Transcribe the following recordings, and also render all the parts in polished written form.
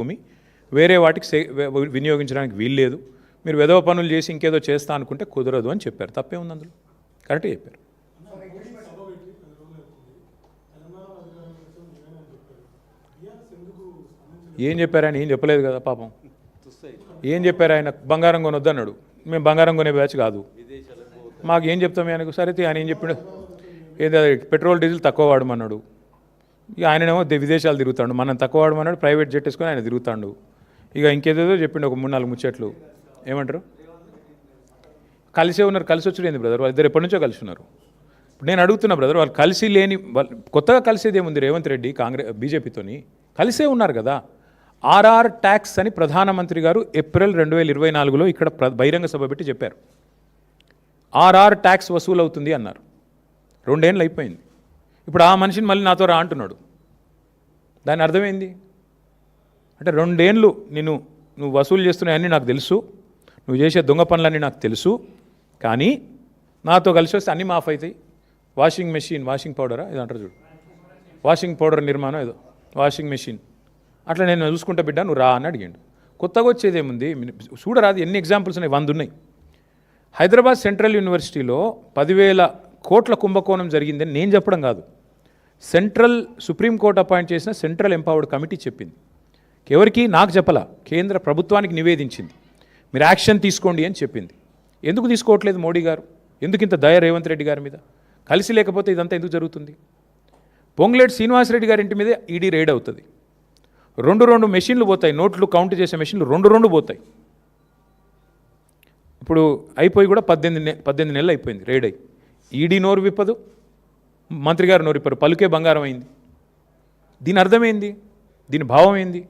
భూమి వేరే వాటికి వినియోగించడానికి వీల్లేదు. మీరు వెధవ పనులు చేసి ఇంకేదో చేస్తా అనుకుంటే కుదరదు అని చెప్పారు. తప్పే ఉంది అందులో? కరెక్ట్గా చెప్పారు. ఏం చెప్పారు ఆయన? ఏం చెప్పలేదు కదా పాపం. ఏం చెప్పారు ఆయన? బంగారం కొనొద్దు అన్నాడు. మేము బంగారం కొనే బ్యాచ్ కాదు, మాకు ఏం చెప్తాం ఆయనకు? సరే ఆయన ఏం చెప్పాడు? ఏదో పెట్రోల్ డీజిల్ తక్కువ వాడమన్నాడు. ఇక ఆయననేమో విదేశాలు తిరుగుతాడు, మనం తక్కువ వాడమన్నాడు. ప్రైవేట్ జెట్ వేసుకొని ఆయన తిరుగుతాడు. ఇక ఇంకేదేదో చెప్పిండు, ఒక 3-4 ముచ్చట్లు. ఏమంటారు? కలిసే ఉన్నారు. కలిసి వచ్చాడు ఏంది బ్రదర్? వాళ్ళిద్దరు ఎప్పటి నుంచో కలిసి ఉన్నారు. ఇప్పుడు నేను అడుగుతున్నా బ్రదర్, వాళ్ళు కలిసి లేని, కొత్తగా కలిసేది ఏముంది? రేవంత్ రెడ్డి బీజేపీతోని కలిసే ఉన్నారు కదా. ఆర్ఆర్ ట్యాక్స్ అని ప్రధానమంత్రి గారు ఏప్రిల్ 2024లో ఇక్కడ బహిరంగ సభ పెట్టి చెప్పారు. ఆర్ఆర్ ట్యాక్స్ వసూలు అవుతుంది అన్నారు. 2 ఏళ్ళు అయిపోయింది. ఇప్పుడు ఆ మనిషిని మళ్ళీ నాతో రా అంటున్నాడు. దాని అర్థమైంది అంటే 2 ఏళ్ళు నువ్వు వసూలు చేస్తున్నాయని నాకు తెలుసు, నువ్వు చేసే దొంగ పనులన్నీ నాకు తెలుసు, కానీ నాతో కలిసి వస్తే అన్నీ మాఫ్ అవుతాయి. వాషింగ్ మెషిన్, వాషింగ్ పౌడరా ఇది అంటారు చూడు, వాషింగ్ పౌడర్ నిర్మాణం ఏదో వాషింగ్ మెషిన్, అట్లా నేను చూసుకుంటా బిడ్డ, నువ్వు రా అని అడిగాడు. కొత్తగా వచ్చేదేముంది? చూడరాదు, ఎన్ని ఎగ్జాంపుల్స్ ఉన్నాయి, 100 ఉన్నాయి. హైదరాబాద్ సెంట్రల్ యూనివర్సిటీలో 10,000 కోట్ల కుంభకోణం జరిగిందని నేను చెప్పడం కాదు, సుప్రీంకోర్టు అపాయింట్ చేసిన సెంట్రల్ ఎంపవర్డ్ కమిటీ చెప్పింది. ఎవరికి? నాకు చెప్పలా, కేంద్ర ప్రభుత్వానికి నివేదించింది. మీరు యాక్షన్ తీసుకోండి అని చెప్పింది. ఎందుకు తీసుకోవట్లేదు మోడీ గారు? ఎందుకు ఇంత దయ రేవంత్ రెడ్డి గారి మీద? కలిసి లేకపోతే ఇదంతా ఎందుకు జరుగుతుంది? పొంగులేటి శ్రీనివాసరెడ్డి గారి ఇంటి మీదే ఈడీ రైడ్ అవుతుంది. 2 మెషిన్లు పోతాయి, నోట్లు కౌంట్ చేసే మెషిన్లు 2 పోతాయి. ఇప్పుడు అయిపోయి కూడా 18 నెలలు అయిపోయింది రైడ్ అయ్యి. ఈడీ నోరు విప్పదు, మంత్రి గారు నోరు విప్పరు, పలుకే బంగారం అయింది. దీని అర్థమైంది? దీని భావం ఏంది?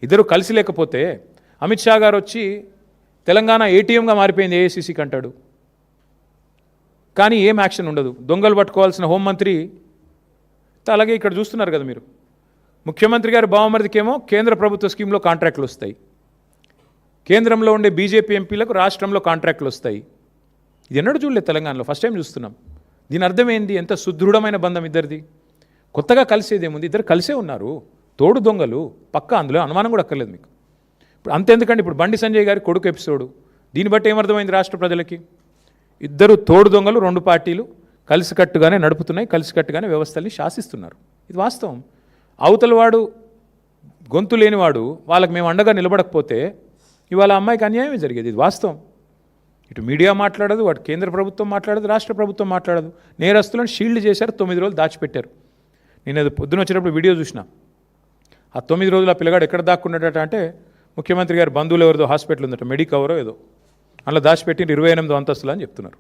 ఇద్దరు కలిసి లేకపోతే అమిత్ షా గారు వచ్చి తెలంగాణ ఏటీఎంగా మారిపోయింది ఏఐసీసీకి అంటాడు, కానీ ఏం యాక్షన్ ఉండదు. దొంగలు పట్టుకోవాల్సిన హోంమంత్రి అలాగే ఇక్కడ చూస్తున్నారు కదా మీరు. ముఖ్యమంత్రి గారి బావమరిదికేమో కేంద్ర ప్రభుత్వ స్కీమ్లో కాంట్రాక్టులు వస్తాయి, కేంద్రంలో ఉండే బీజేపీ ఎంపీలకు రాష్ట్రంలో కాంట్రాక్టులు వస్తాయి. ఇది ఎన్నడూ చూడలేదు తెలంగాణలో, ఫస్ట్ టైం చూస్తున్నాం. దీని అర్థం ఏంది? ఎంత సుదృఢమైన బంధం ఇద్దరిది. కొత్తగా కలిసేదేముంది? ఇద్దరు కలిసే ఉన్నారు, తోడు దొంగలు పక్క, అందులో అనుమానం కూడా అక్కర్లేదు మీకు. ఇప్పుడు అంతెందుకండి, ఇప్పుడు బండి సంజయ్ గారి కొడుకు ఎపిసోడు, దీన్ని బట్టి ఏమర్థమైంది రాష్ట్ర ప్రజలకి? ఇద్దరు తోడు దొంగలు, 2 పార్టీలు కలిసికట్టుగానే నడుపుతున్నాయి, కలిసికట్టుగానే వ్యవస్థల్ని శాసిస్తున్నారు. ఇది వాస్తవం. అవతలవాడు గొంతు లేనివాడు వాళ్ళకి మేము అండగా నిలబడకపోతే ఇవాళ అమ్మాయికి అన్యాయమే జరిగేది. ఇది వాస్తవం. ఇటు మీడియా మాట్లాడదు, అటు కేంద్ర ప్రభుత్వం మాట్లాడదు, రాష్ట్ర ప్రభుత్వం మాట్లాడదు. నేరస్తులను షీల్డ్ చేశారు, 9 రోజులు దాచిపెట్టారు. నేను అది పొద్దున వచ్చినప్పుడు వీడియో చూసిన. ఆ 9 రోజులు ఆ పిల్లగాడు ఎక్కడ దాక్కున్నాడట అంటే ముఖ్యమంత్రి గారి బంధువులు ఎవరిదో హాస్పిటల్ ఉందట, మెడికవరో ఏదో, అలా దాచిపెట్టి 28వ అంతస్తులు అని చెప్తున్నారు.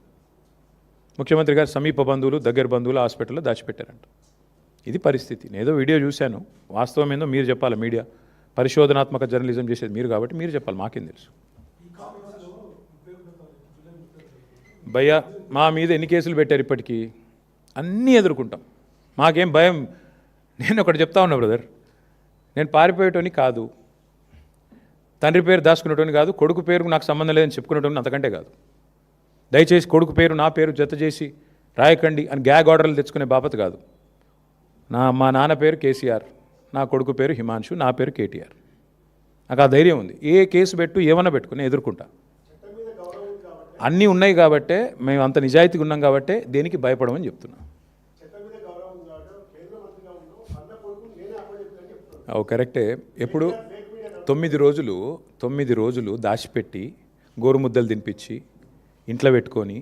ముఖ్యమంత్రి గారు సమీప బంధువులు, దగ్గర బంధువులు హాస్పిటల్లో దాచిపెట్టారంట. ఇది పరిస్థితి. నేను ఏదో వీడియో చూశాను, వాస్తవం ఏందో మీరు చెప్పాలి. మీడియా పరిశోధనాత్మక జర్నలిజం చేసేది మీరు కాబట్టి మీరు చెప్పాలి, మాకేం తెలుసు. భయ్యా, మా మీద ఎన్ని కేసులు పెట్టారు ఇప్పటికీ? అన్నీ ఎదుర్కొంటాం, మాకేం భయం. నేను ఒకటి చెప్తా ఉన్నా బ్రదర్, నేను పారిపోయేటోని కాదు, తండ్రి పేరు దాచుకునేటోని కాదు, కొడుకు పేరుకు నాకు సంబంధం లేదని చెప్పుకునేటోని అంతకంటే కాదు. దయచేసి కొడుకు పేరు నా పేరు జత చేసి రాయకండి అని గ్యాగ్ ఆర్డర్లు తెచ్చుకునే బాపత కాదు. మా నాన్న పేరు కేసీఆర్, నా కొడుకు పేరు హిమాంశు, నా పేరు కేటీఆర్. నాకు ఆ ధైర్యం ఉంది. ఏ కేసు పెట్టు ఏమన్నా పెట్టుకుని ఎదుర్కొంటా. అన్నీ ఉన్నాయి కాబట్టే, మేము అంత నిజాయితీగా ఉన్నాం కాబట్టే దేనికి భయపడమని చెప్తున్నా. కరెక్టే. ఎప్పుడు 9 రోజులు దాచిపెట్టి గోరుముద్దలు తినిపించి ఇంట్లో పెట్టుకొని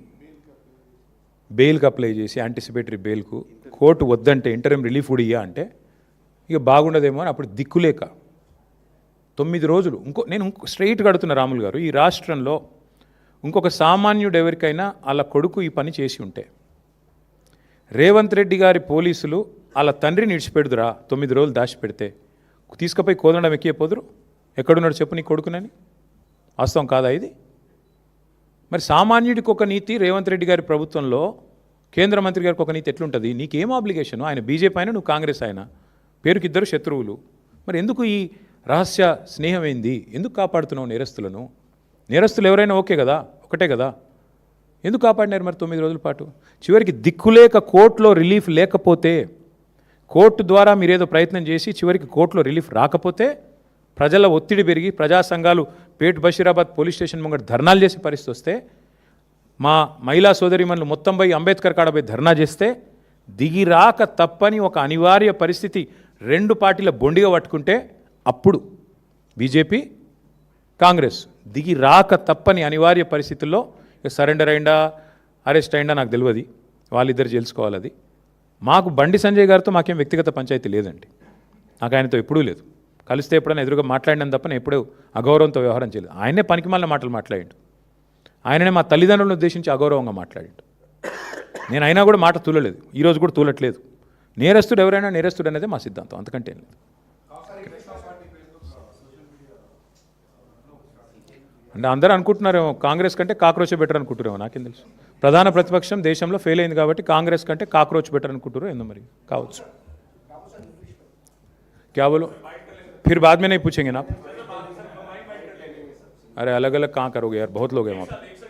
బెయిల్కి అప్లై చేసి యాంటిసిపేటరీ బెయిల్కు కోర్టు వద్దంటే ఇంటర్మ్ రిలీఫ్ కూడా ఇయ్యా అంటే ఇక బాగుండదేమో అని అప్పుడు దిక్కులేక 9 రోజులు. నేను స్ట్రైట్గా అడుగుతున్న రాములు గారు, ఈ రాష్ట్రంలో ఇంకొక సామాన్యుడు ఎవరికైనా వాళ్ళ కొడుకు ఈ పని చేసి ఉంటే రేవంత్ రెడ్డి గారి పోలీసులు వాళ్ళ తండ్రిని విడిచిపెడుదురా? 9 రోజులు దాచిపెడితే తీసుకుపోయి కోదండం ఎక్కిపోదురు? ఎక్కడున్నాడు చెప్పు నీ కొడుకునని? వాస్తవం కాదా ఇది? మరి సామాన్యుడికి ఒక నీతి రేవంత్ రెడ్డి గారి ప్రభుత్వంలో, కేంద్ర మంత్రి గారికి ఒక నీతి ఎట్లుంటుంది? నీకేం ఆబ్లిగేషన్? ఆయన బీజేపీ అయినా, నువ్వు కాంగ్రెస్ అయినా, పేరుకి ఇద్దరు శత్రువులు. మరి ఎందుకు ఈ రహస్య స్నేహం ఏంది? ఎందుకు కాపాడుతున్నావు నేరస్తులను? నేరస్తులు ఎవరైనా ఓకే కదా, ఒకటే కదా, ఎందుకు కాపాడినారు మరి 9 రోజుల పాటు? చివరికి దిక్కులేక కోర్టులో రిలీఫ్ లేకపోతే, కోర్టు ద్వారా మీరేదో ప్రయత్నం చేసి చివరికి కోర్టులో రిలీఫ్ రాకపోతే ప్రజల ఒత్తిడి పెరిగి ప్రజా సంఘాలు పేట్ బషీరాబాద్ పోలీస్ స్టేషన్ ముంగట ధర్నాలు చేసే పరిస్థితి వస్తే మా మహిళా సోదరిమణులు మొత్తం పోయి అంబేద్కర్ కాడ పోయి ధర్నా చేస్తే దిగి రాక తప్పని ఒక అనివార్య పరిస్థితి రెండు పార్టీల బొండిగా పట్టుకుంటే అప్పుడు బీజేపీ కాంగ్రెస్ దిగి రాక తప్పని అనివార్య పరిస్థితుల్లో సరెండర్ అయిందా అరెస్ట్ అయిందా నాకు తెలియదు, వాళ్ళిద్దరు తెలుసుకోవాలి. అది మాకు బండి సంజయ్ గారితో మాకేం వ్యక్తిగత పంచాయతీ లేదండి, నాకు ఆయనతో ఎప్పుడూ లేదు. కలిస్తే ఎప్పుడైనా ఎదురుగా మాట్లాడినాను తప్ప నేను ఎప్పుడూ అగౌరవంతో వ్యవహారం చేయలేదు. ఆయనే పనికిమాలిన మాటలు మాట్లాడిండు, ఆయననే మా తల్లిదండ్రులను ఉద్దేశించి అగౌరవంగా మాట్లాడిండు. నేను అయినా కూడా మాట తూలలేదు, ఈరోజు కూడా తూలట్లేదు. నేరస్తుడు ఎవరైనా నేరస్తుడు అనేది మా సిద్ధాంతం, అంతకంటే ఏం లేదు. అంటే అందరూ అనుకుంటున్నారేమో కాంగ్రెస్ కంటే కాక్రోచ్ బెటర్ అనుకుంటారేమో, నాకేం తెలుసు. ప్రధాన ప్రతిపక్షం దేశంలో ఫెయిల్ అయింది కాబట్టి కాంగ్రెస్ కంటే కాక్రోచ్ బెటర్ అనుకుంటారో ఏందో మరి, కావచ్చు. क्या बोलो फिर बाद में नहीं पूछेंगे ना आप? अरे अलग अलग कहाँ करोगे यार, बहुत लोग हैं वहाँ पे.